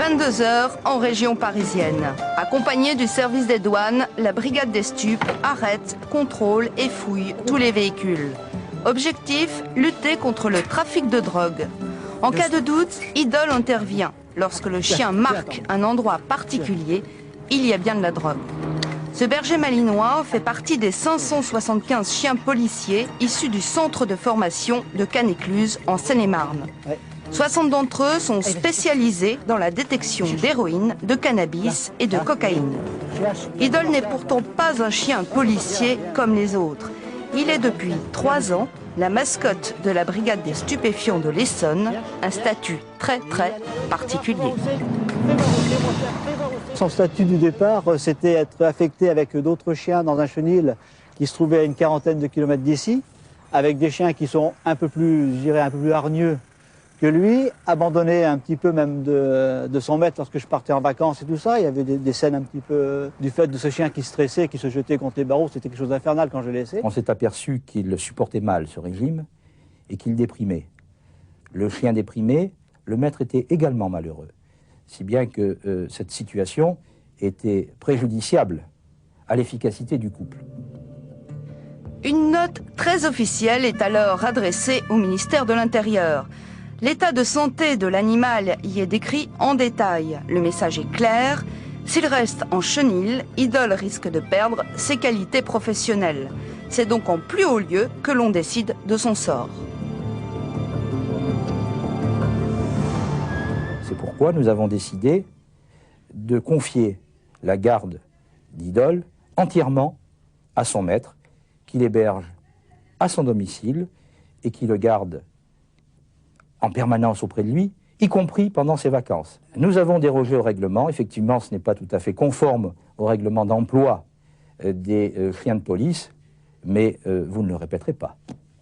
22 h en région parisienne. Accompagnée du service des douanes, la brigade des stupes arrête, contrôle et fouille tous les véhicules. Objectif, lutter contre le trafic de drogue. En cas de doute, Idole intervient. Lorsque le chien marque un endroit particulier, il y a bien de la drogue. Ce berger malinois fait partie des 575 chiens policiers issus du centre de formation de Canécluse en Seine-et-Marne. 60 d'entre eux sont spécialisés dans la détection d'héroïne, de cannabis et de cocaïne. Idole n'est pourtant pas un chien policier comme les autres. Il est depuis 3 ans la mascotte de la brigade des stupéfiants de l'Essonne, un statut très particulier. Son statut du départ, c'était être affecté avec d'autres chiens dans un chenil qui se trouvait à une quarantaine de kilomètres d'ici, avec des chiens qui sont un peu plus, je dirais, un peu plus hargneux que lui, abandonné un petit peu même de son maître lorsque je partais en vacances et tout ça. Il y avait des scènes un petit peu du fait de ce chien qui stressait, qui se jetait contre les barreaux. C'était quelque chose d'infernal quand je l'ai laissé. On s'est aperçu qu'il supportait mal ce régime et qu'il déprimait. Le chien déprimé, le maître était également malheureux. Si bien que cette situation était préjudiciable à l'efficacité du couple. Une note très officielle est alors adressée au ministère de l'Intérieur. L'état de santé de l'animal y est décrit en détail. Le message est clair. S'il reste en chenil, Idole risque de perdre ses qualités professionnelles. C'est donc en plus haut lieu que l'on décide de son sort. C'est pourquoi nous avons décidé de confier la garde d'Idole entièrement à son maître, qui l'héberge à son domicile et qui le garde en permanence auprès de lui, y compris pendant ses vacances. Nous avons dérogé au règlement. Effectivement, ce n'est pas tout à fait conforme au règlement d'emploi des chiens de police, mais vous ne le répéterez pas.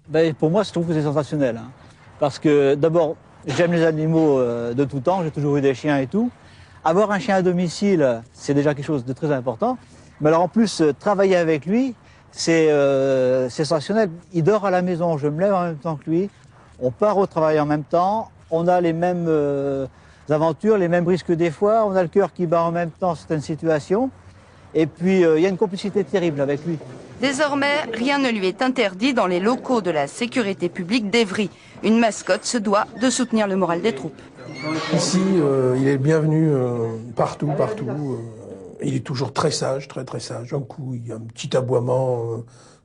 Ben, pour moi, je trouve que c'est sensationnel. Hein. Parce que, d'abord, j'aime les animaux de tout temps, j'ai toujours eu des chiens et tout. Avoir un chien à domicile, c'est déjà quelque chose de très important. Mais alors, en plus, travailler avec lui, c'est sensationnel. Il dort à la maison, je me lève en même temps que lui. On part au travail en même temps, on a les mêmes aventures, les mêmes risques des fois, on a le cœur qui bat en même temps dans certaines situations. Et puis, il y a une complicité terrible avec lui. Désormais, rien ne lui est interdit dans les locaux de la sécurité publique d'Evry. Une mascotte se doit de soutenir le moral des troupes. Ici, il est le bienvenu partout. Il est toujours très sage, très sage. Un coup, il y a un petit aboiement.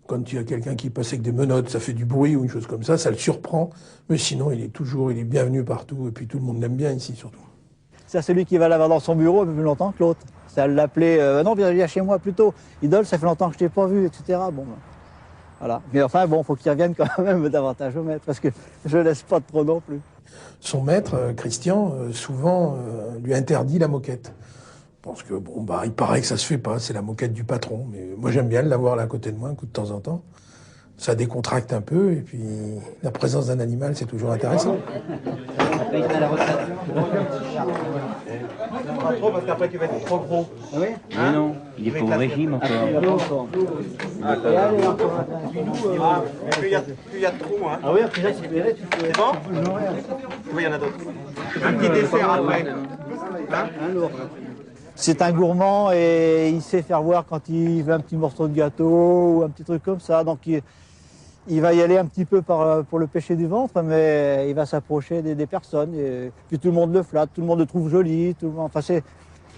Quand il y a quelqu'un qui passe avec des menottes, ça fait du bruit ou une chose comme ça le surprend. Mais sinon, il est bienvenu partout. Et puis tout le monde l'aime bien ici, surtout. C'est celui qui va l'avoir dans son bureau un peu plus longtemps que l'autre. Ça l'appelait, non, viens chez moi plutôt. Idole, ça fait longtemps que je t'ai pas vu, etc. Bon, voilà. Mais enfin, bon, faut qu'il revienne quand même davantage au maître, parce que je laisse pas trop non plus. Son maître, Christian, souvent lui interdit la moquette. Parce que, bon, bah, il paraît que ça se fait pas, c'est la moquette du patron. Mais moi, j'aime bien l'avoir là à côté de moi, un coup de temps en temps. Ça décontracte un peu, et puis la présence d'un animal, c'est toujours intéressant. Pas trop, parce qu'après tu vas être trop gros. Ah oui? Mais non, il est pas au régime encore. Plus il y a de trous, hein. Ah oui, puis là, tu verrais, tu peux... C'est bon? Oui, il y en a d'autres. Un petit dessert après. Un lourd. C'est un gourmand et il sait faire voir quand il veut un petit morceau de gâteau ou un petit truc comme ça. Donc il va y aller un petit peu pour le pêcher du ventre, mais il va s'approcher des personnes. Et puis tout le monde le flatte, tout le monde le trouve joli. Enfin,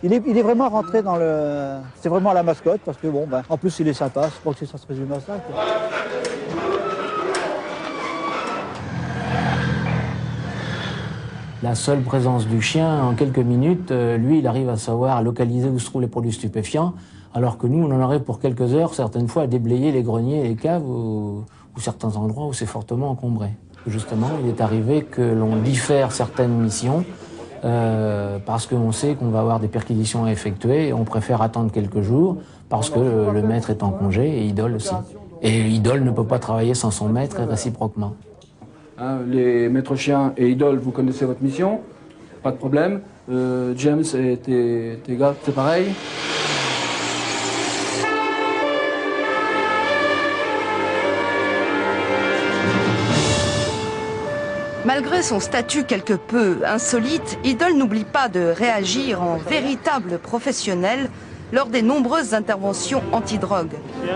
il est vraiment rentré dans le... C'est vraiment la mascotte parce que bon, ben, en plus il est sympa. Je crois que ça se résume à ça, quoi. La seule présence du chien, en quelques minutes, lui, il arrive à savoir, à localiser où se trouvent les produits stupéfiants, alors que nous, on en aurait pour quelques heures, certaines fois, à déblayer les greniers et les caves ou certains endroits où c'est fortement encombré. Justement, il est arrivé que l'on diffère certaines missions parce qu'on sait qu'on va avoir des perquisitions à effectuer et on préfère attendre quelques jours parce que le maître est en congé et Idole aussi. Et Idole ne peut pas travailler sans son maître et réciproquement. Les maîtres chiens et Idole, vous connaissez votre mission, pas de problème. James et tes gars, c'est pareil. Malgré son statut quelque peu insolite, Idol n'oublie pas de réagir en véritable professionnel lors des nombreuses interventions anti-drogue.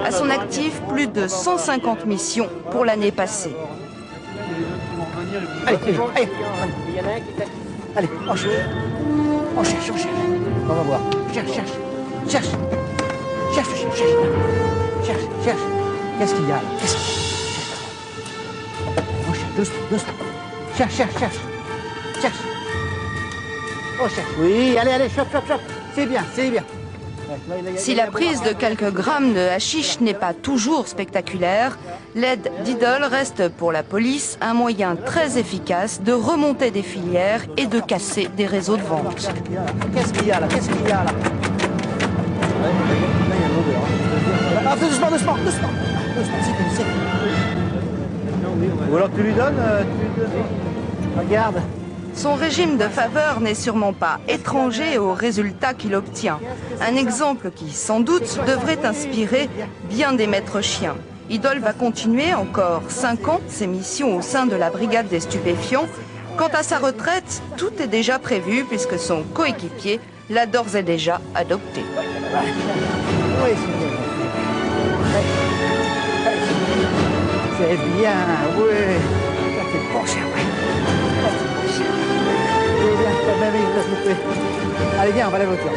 À son actif, plus de 150 missions pour l'année passée. Allez, allez, allez, on cherche. On cherche, on cherche. On va voir. Cherche, cherche, cherche. Cherche, cherche, cherche. Cherche, cherche. Qu'est-ce qu'il y a là? Qu'est-ce qu'il y a? On cherche, doucement, doucement. Cherche, cherche, cherche. Cherche. On cherche. Oui, allez, allez, chope, chope, chope. C'est bien, c'est bien. Si la prise de quelques grammes de hashish n'est pas toujours spectaculaire, l'aide d'Idol reste pour la police un moyen très efficace de remonter des filières et de casser des réseaux de vente. Qu'est-ce qu'il y a là? Qu'est-ce qu'il y a là? Ah, doucement, doucement, doucement. Doucement, c'est tout. Ou alors tu lui donnes, regarde. Son régime de faveur n'est sûrement pas étranger aux résultats qu'il obtient. Un exemple qui, sans doute, devrait inspirer bien des maîtres chiens. Idol va continuer encore 5 ans ses missions au sein de la brigade des stupéfiants. Quant à sa retraite, tout est déjà prévu puisque son coéquipier l'a d'ores et déjà adopté. Oui, c'est bien, oui. C'est bon chien, oui. Allez, viens, allez, viens, on va la voiture.